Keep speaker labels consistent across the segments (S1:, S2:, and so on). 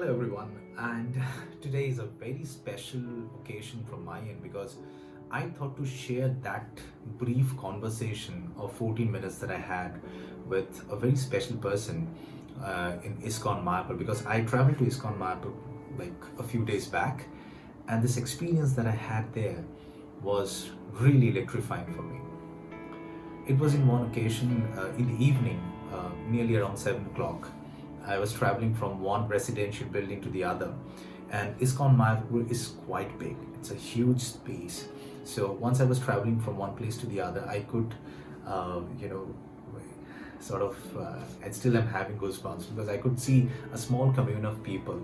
S1: Hello everyone, and today is a very special occasion from my end because I thought to share that brief conversation of 14 minutes that I had with a very special person in Iskcon Mayapur, because I traveled to Iskcon Mayapur like a few days back, and this experience that I had there was really electrifying for me. It was in one occasion in the evening, nearly around 7 o'clock. I was traveling from one residential building to the other, and Iskcon Mayapur is quite big. It's a huge space. So once I was traveling from one place to the other, I could, you know, and still am having goosebumps because I could see a small commune of people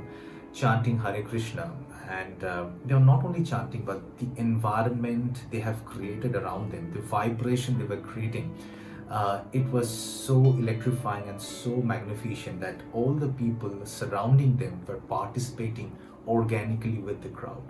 S1: chanting Hare Krishna, and they're not only chanting, but the environment they have created around them, the vibration they were creating, it was so electrifying and so magnificent that all the people surrounding them were participating organically with the crowd.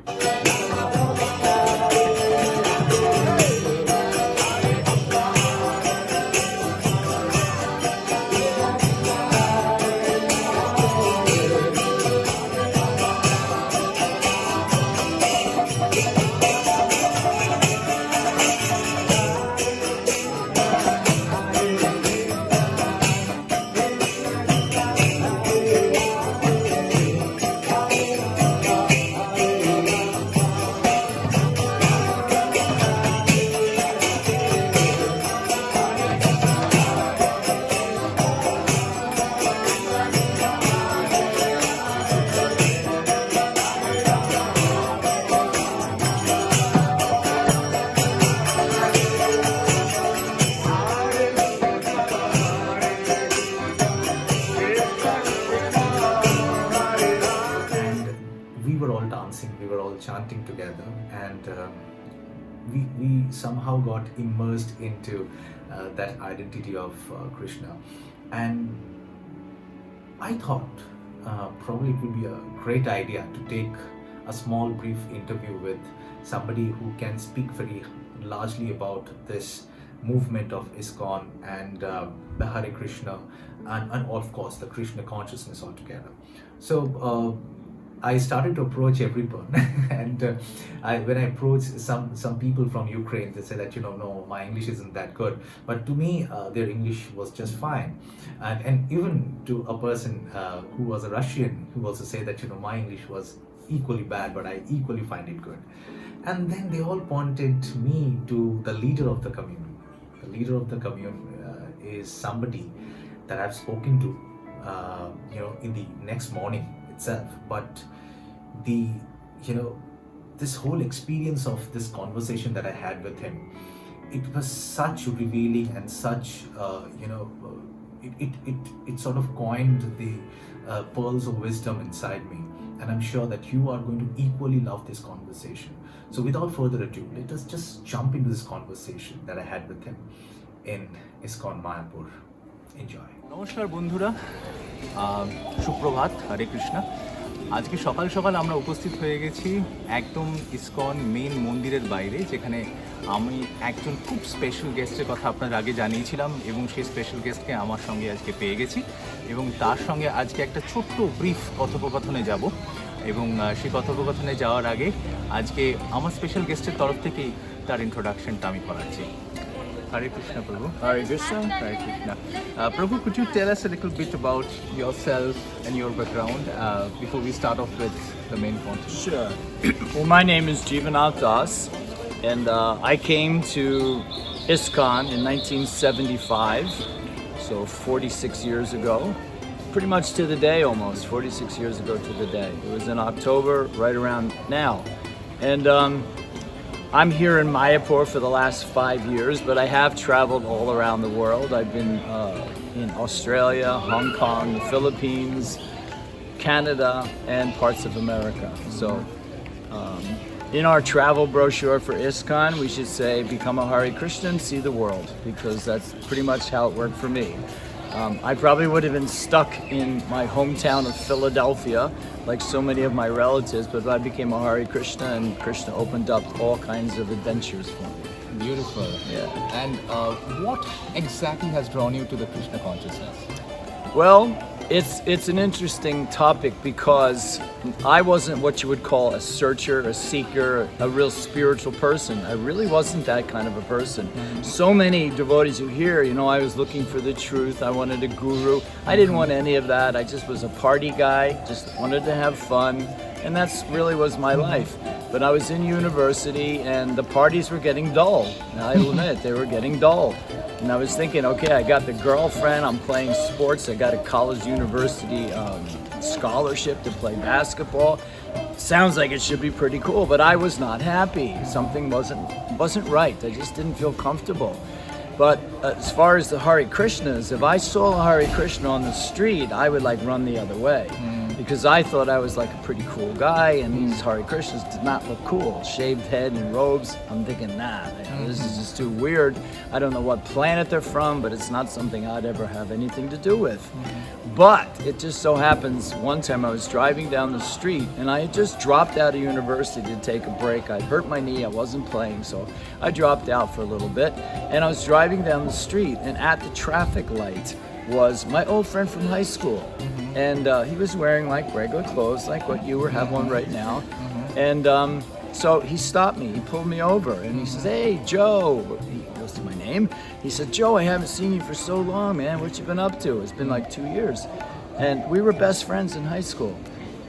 S1: We were all dancing, we were all chanting together, and we somehow got immersed into that identity of Krishna. And I thought probably it would be a great idea to take a small brief interview with somebody who can speak very largely about this movement of Iskcon and the Hare Krishna, and of course the Krishna consciousness altogether. So I started to approach everyone, and when I approached some people from Ukraine, they said that no, my English isn't that good. But to me, their English was just fine, and even to a person who was a Russian, who also said that my English was equally bad, but I equally find it good. And then they all pointed me to the leader of the commune. The leader of the commune is somebody that I've spoken to, in the next morning itself. But this whole experience of this conversation that I had with him, it was such revealing and such it sort of coined the pearls of wisdom inside me, and I'm sure that you are going to equally love this conversation. So without further ado, let us just jump into this conversation that I had with him in Iskcon Mayapur. Enjoy.
S2: নমস্কার বন্ধুরা, সুপ্রভাত, হরে কৃষ্ণা। আজকে সকাল সকাল আমরা উপস্থিত হয়ে গেছি একদম ইসকন মেন মন্দিরের বাইরে, যেখানে আমি একজন খুব স্পেশাল গেস্টের কথা আপনার আগে জানিয়েছিলাম, এবং সেই স্পেশাল গেস্টকে আমার সঙ্গে আজকে পেয়ে গেছি, এবং তার সঙ্গে আজকে একটা ছোট্ট ব্রিফ কথোপকথনে যাব। এবং সেই কথোপকথনে যাওয়ার আগে আজকে আমার স্পেশাল গেস্টের তরফ থেকেই তার ইন্ট্রোডাকশনটা আমি করাচ্ছি। Hare Krishna, Prabhu.
S3: Hare Krishna.
S2: Hare Krishna. Prabhu, could you tell us a little bit about yourself and your background before we start off with the main content?
S3: Sure. Well, my name is Jivanath, and I came to Iskcon in 1975, so 46 years ago. Pretty much to the day almost, 46 years ago to the day. It was in October, right around now. And I'm here in Mayapur for the last 5 years, but I have traveled all around the world. I've been in Australia, Hong Kong, the Philippines, Canada, and parts of America. So in our travel brochure for Iskcon, we should say, become a Hare Krishna and see the world, because that's pretty much how it worked for me. I probably would have been stuck in my hometown of Philadelphia, like so many of my relatives, but I became a Hare Krishna, and Krishna opened up all kinds of adventures for me.
S2: Beautiful.
S3: Yeah.
S2: And what exactly has drawn you to the Krishna consciousness?
S3: Well, It's an interesting topic because I wasn't what you would call a searcher, a seeker, a real spiritual person. I really wasn't that kind of a person. So many devotees you hear, I was looking for the truth. I wanted a guru. I didn't want any of that. I just was a party guy, just wanted to have fun. And that's really was my life. But I was in university and the parties were getting dull. Now, I'll admit, they were getting dull. And I was thinking, okay, I got the girlfriend, I'm playing sports, I got a college university scholarship to play basketball. Sounds like it should be pretty cool, but I was not happy. Something wasn't right. I just didn't feel comfortable. But as far as the Hare Krishnas, if I saw a Hare Krishna on the street, I would run the other way. Because I thought I was a pretty cool guy, and these Hare Krishnas did not look cool. Shaved head and robes. I'm thinking, nah, this is just too weird. I don't know what planet they're from, but it's not something I'd ever have anything to do with. But it just so happens, one time I was driving down the street, and I had just dropped out of university to take a break. I'd hurt my knee, I wasn't playing, so I dropped out for a little bit. And I was driving down the street, and at the traffic light was my old friend from high school. And he was wearing regular clothes, like what you have on right now. And so he stopped me, he pulled me over, and he says, hey, Joe, he goes to my name. He said, Joe, I haven't seen you for so long, man. What you been up to? It's been 2 years. And we were best friends in high school.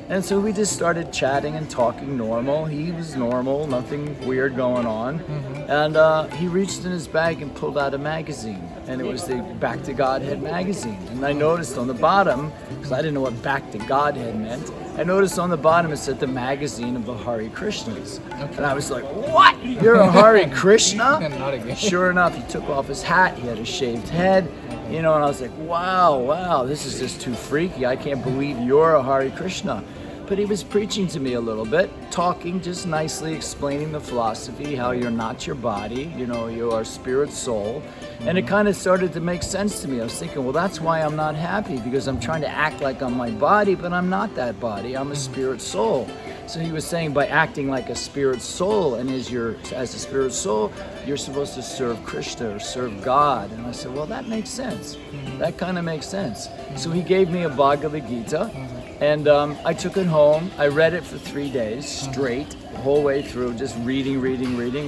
S3: And so we just started chatting and talking normal. He was normal, nothing weird going on. And he reached in his bag and pulled out a magazine. And it was the Back to Godhead magazine. And I noticed on the bottom, because I didn't know what Back to Godhead meant, I noticed on the bottom it said the magazine of the Hare Krishnas. And I was like, what? You're a Hare Krishna?
S2: Not again.
S3: Sure enough, he took off his hat, he had a shaved head, and I was like, wow, this is just too freaky. I can't believe you're a Hare Krishna. But he was preaching to me a little bit, talking just nicely, explaining the philosophy, how you're not your body, you are spirit soul. And it kind of started to make sense to me. I was thinking, well, that's why I'm not happy, because I'm trying to act like I'm my body, but I'm not that body. I'm a spirit soul. So he was saying by acting like a spirit soul, and as a spirit soul, you're supposed to serve Krishna or serve God. And I said, well, that makes sense. That kind of makes sense. So he gave me a Bhagavad Gita. And I took it home. I read it for 3 days straight, the whole way through, just reading,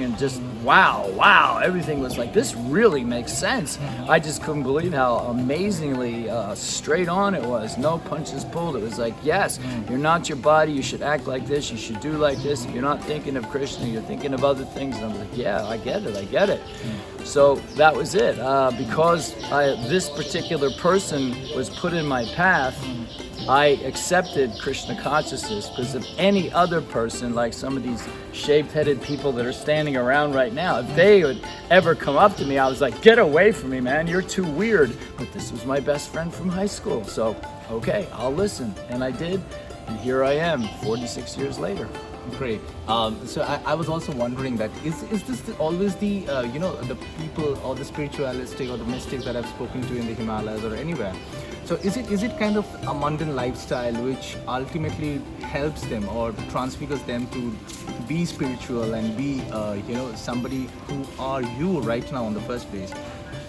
S3: and just wow, everything was this really makes sense. I just couldn't believe how amazingly straight on it was. No punches pulled. It was yes, you're not your body. You should act like this. You should do like this. If you're not thinking of Krishna, you're thinking of other things. And I was like, yeah, I get it. So that was it. Because this particular person was put in my path, I accepted Krishna consciousness, because if any other person, like some of these shaved-headed people that are standing around right now, if they would ever come up to me, I was like, get away from me, man, you're too weird. But this was my best friend from high school, so okay, I'll listen. And I did, and here I am, 46 years later.
S2: Great. So I was also wondering that is this always the the people or the spiritualistic or the mystics that I've spoken to in the Himalayas or anywhere? So is it kind of a mundane lifestyle which ultimately helps them or transfigures them to be spiritual and be somebody who are you right now in the first place?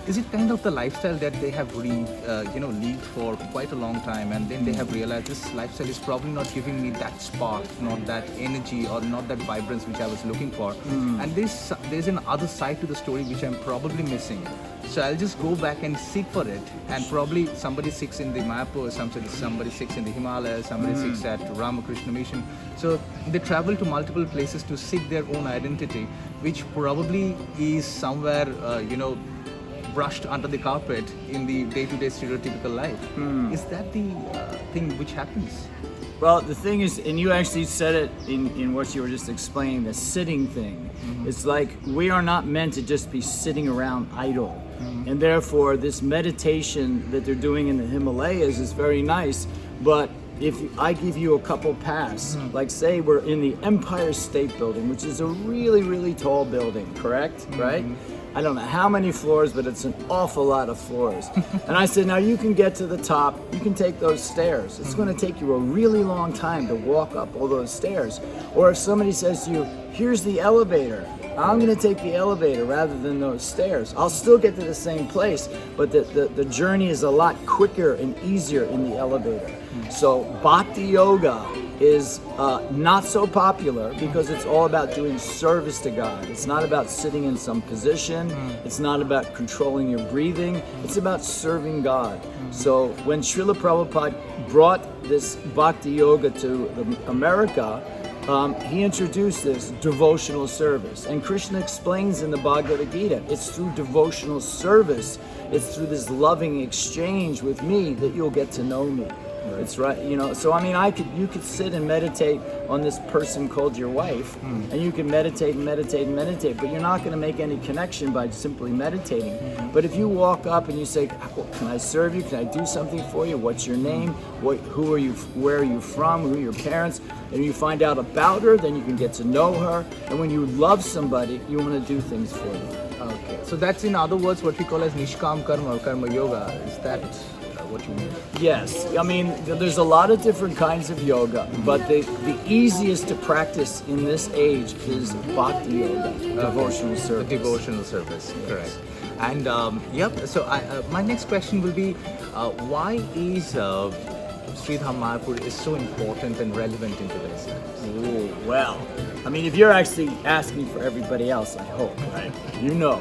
S2: Is it kind of the lifestyle that they have lived for quite a long time, and then they have realized this lifestyle is probably not giving me that spark, not that energy, or not that vibrance which I was looking for, and there's an other side to the story which I'm probably missing. So I'll just go back and seek for it, and probably somebody seeks in the Mayapur, somebody seeks in the Himalayas, somebody seeks at Ramakrishna Mission. So they travel to multiple places to seek their own identity, which probably is somewhere brushed under the carpet in the day-to-day stereotypical life. Is that the thing which happens?
S3: Well, the thing is, and you actually said it in what you were just explaining, the sitting thing. It's we are not meant to just be sitting around idle. And therefore, this meditation that they're doing in the Himalayas is very nice, but if I give you a couple paths, say we're in the Empire State Building, which is a really, really tall building, correct? Right? I don't know how many floors, but it's an awful lot of floors. And I said, now you can get to the top, you can take those stairs. It's going to take you a really long time to walk up all those stairs. Or if somebody says to you, here's the elevator, I'm going to take the elevator rather than those stairs. I'll still get to the same place, but the journey is a lot quicker and easier in the elevator. So Bhakti Yoga is not so popular because it's all about doing service to God. It's not about sitting in some position. It's not about controlling your breathing. It's about serving God. So when Srila Prabhupada brought this Bhakti Yoga to America, he introduced this devotional service. And Krishna explains in the Bhagavad Gita, it's through devotional service, it's through this loving exchange with me that you'll get to know me. It's right, you know. So I mean, you could sit and meditate on this person called your wife, and you can meditate and meditate and meditate, but you're not going to make any connection by simply meditating. But if you walk up and you say, "Can I serve you? Can I do something for you? What's your name? Who are you? Where are you from? Who are your parents?" And you find out about her, then you can get to know her. And when you love somebody, you want to do things for them.
S2: Okay, so that's in other words what we call as Nishkam Karma or Karma Yoga. Is that what you mean?
S3: Yes, I mean, there's a lot of different kinds of yoga, but the easiest to practice in this age is Bhakti Yoga, devotional service.
S2: Devotional service, correct. And so my next question will be, why is Sridham Mayapur is so important and relevant in today's times?
S3: Ooh, well, I mean, if you're actually asking for everybody else, I hope, right? You know.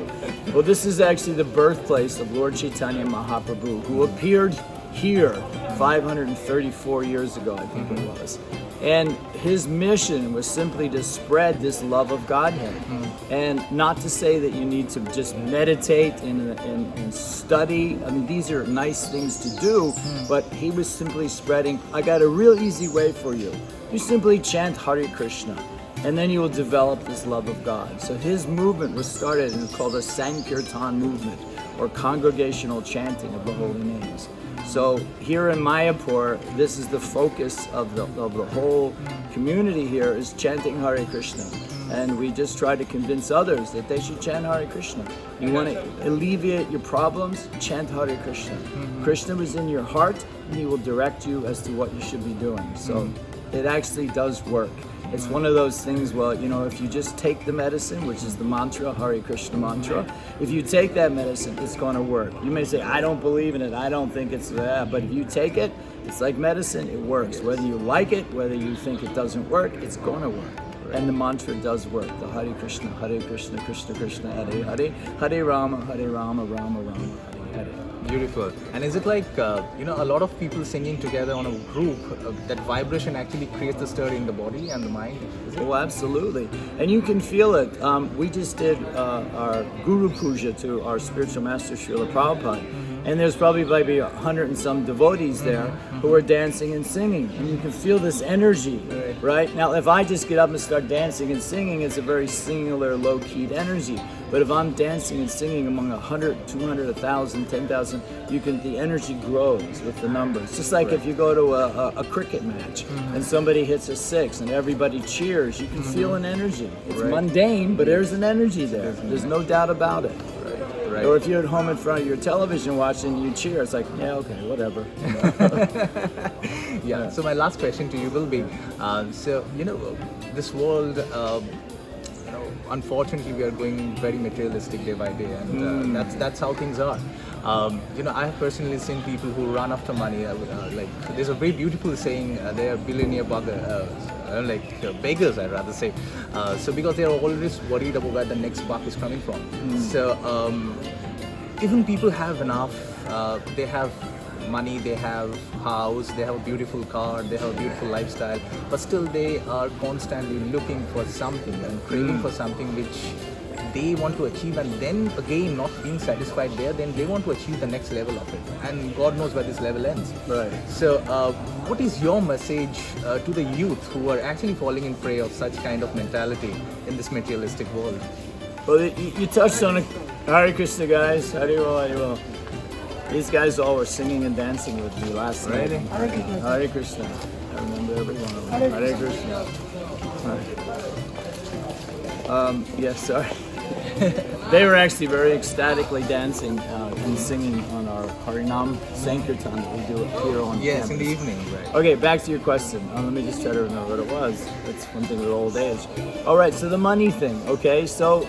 S3: Well, this is actually the birthplace of Lord Chaitanya Mahaprabhu, who appeared here 534 years ago, I think it was. And his mission was simply to spread this love of Godhead. And not to say that you need to just meditate and study. I mean, these are nice things to do, but he was simply spreading, I got a real easy way for you. You simply chant Hare Krishna, and then you will develop this love of God. So his movement was started and it's called the Sankirtan movement, or congregational chanting of the holy names. So here in Mayapur, this is the focus of the whole community here, is chanting Hare Krishna. And we just try to convince others that they should chant Hare Krishna. You want to alleviate your problems? Chant Hare Krishna. Krishna is in your heart, and he will direct you as to what you should be doing. So it actually does work. It's one of those things, well, you know, if you just take the medicine, which is the mantra, Hare Krishna mantra, if you take that medicine, it's going to work. You may say, I don't believe in it, I don't think it's that, but if you take it, it's like medicine, it works. Whether you like it, whether you think it doesn't work, it's going to work. And the mantra does work, the Hare Krishna, Krishna Krishna, Hare Hare, Hare Rama, Rama Rama, Hare Hare.
S2: Beautiful. And is it like, a lot of people singing together on a group, that vibration actually creates the stir in the body and the mind?
S3: Oh, absolutely. And you can feel it. We just did our Guru Puja to our spiritual master, Srila Prabhupada. And there's probably maybe 100 and some devotees there who are dancing and singing. And you can feel this energy, right? Now, if I just get up and start dancing and singing, it's a very singular, low-keyed energy. But if I'm dancing and singing among 100, 200, 1,000, 10,000, the energy grows with the numbers. Just like if you go to a cricket match and somebody hits a 6 and everybody cheers, you can feel an energy. It's mundane, but there's an energy there. There's no doubt about it.
S2: Right.
S3: Or if you're at home in front of your television watching, you cheer. It's like, yeah, okay, whatever.
S2: Yeah. So my last question to you will be, this world, unfortunately, we are going very materialistic day by day, and that's how things are. I have personally seen people who run after money. There's a very beautiful saying, they are billionaire beggars, I'd rather say. So because they are always worried about where the next buck is coming from. So even people have enough, they have money, they have house, they have a beautiful car, they have a beautiful lifestyle, but still they are constantly looking for something and craving for something which they want to achieve, and then again not being satisfied there, then they want to achieve the next level of it, and God knows where this level ends.
S3: Right.
S2: So what is your message to the youth who are actually falling in prey of such kind of mentality in this materialistic world?
S3: Well, you touched on it. Hare Krishna, guys. Hare. These guys all were singing and dancing with me last night. Hare Krishna. I remember every one of them. Hare Krishna. Yes, sorry. They were actually very ecstatically dancing and singing on our Harinam Sankirtan that we do here on
S2: Yes,
S3: campus.
S2: in the evening, right.
S3: Okay, back to your question. Let me just try to remember what it was. That's one thing with old age. All right, so the money thing. Okay, so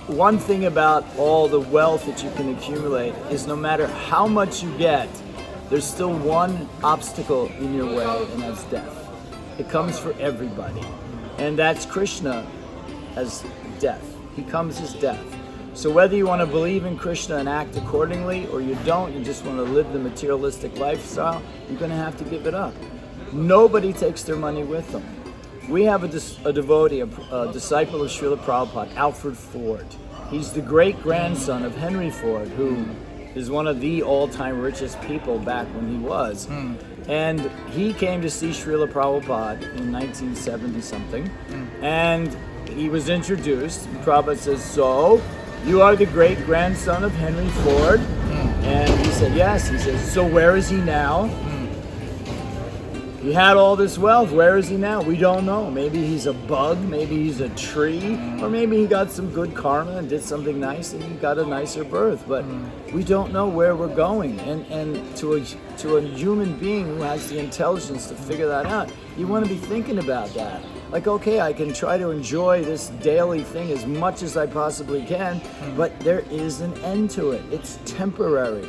S3: one thing about all the wealth that you can accumulate is no matter how much you get, there's still one obstacle in your way, and that's death. It comes for everybody, and that's Krishna as death. He comes as death. So whether you want to believe in Krishna and act accordingly, or you don't, you just want to live the materialistic lifestyle, you're going to have to give it up. Nobody takes their money with them. We have a devotee, a disciple of Srila Prabhupada, Alfred Ford. He's the great-grandson of Henry Ford, who is one of the all-time richest people back when he was. And he came to see Srila Prabhupada in 1970-something, and he was introduced. Prabhupada says, "So, you are the great-grandson of Henry Ford?" And he said, "Yes." He says, "So where is he now?" He had all this wealth. Where is he now? We don't know. Maybe he's a bug, maybe he's a tree, or maybe he got some good karma and did something nice and he got a nicer birth. But we don't know where we're going. And to a human being who has the intelligence to figure that out, you want to be thinking about that. Like, okay, I can try to enjoy this daily thing as much as I possibly can, but there is an end to it. It's temporary.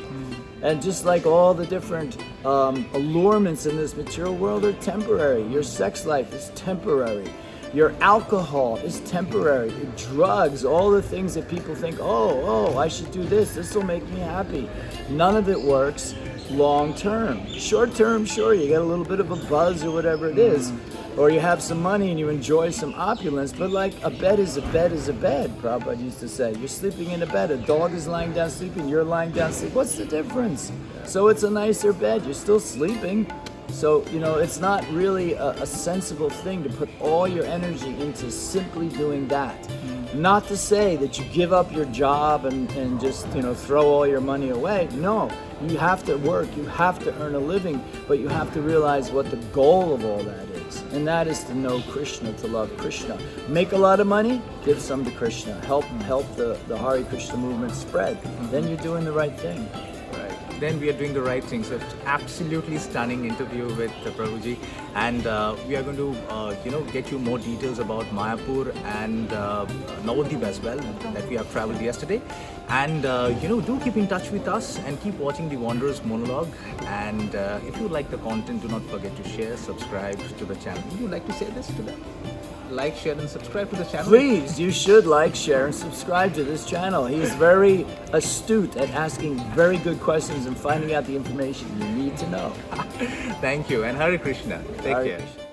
S3: And just like all the different allurements in this material world are temporary. Your sex life is temporary. Your alcohol is temporary. Your drugs, all the things that people think, oh, I should do this. This will make me happy. None of it works long term. Short term, sure, you get a little bit of a buzz or whatever it is. Or you have some money and you enjoy some opulence, but like a bed is a bed is a bed, Prabhupada used to say. You're sleeping in a bed, a dog is lying down sleeping, you're lying down sleeping. What's the difference? So it's a nicer bed, you're still sleeping. So, it's not really a sensible thing to put all your energy into simply doing that. Not to say that you give up your job and just, throw all your money away. No, you have to work, you have to earn a living, but you have to realize what the goal of all that is. And that is to know Krishna, to love Krishna. Make a lot of money, give some to Krishna. Help the Hare Krishna movement spread. Then you're doing the right thing.
S2: Then we are doing the right thing. So it's absolutely stunning interview with Prabhuji, and we are going to get you more details about Mayapur and Navadvip as well that we have traveled yesterday. And do keep in touch with us and keep watching the Wanderers Monologue. And if you like the content, do not forget to share, subscribe to the channel. Would you like to say this to them? Like, share, and subscribe to the channel.
S3: Please, you should like, share, and subscribe to this channel. He's very astute at asking very good questions and finding out the information you need to know.
S2: Thank you, and Hare Krishna. Take
S3: Hare
S2: care.
S3: Krishna.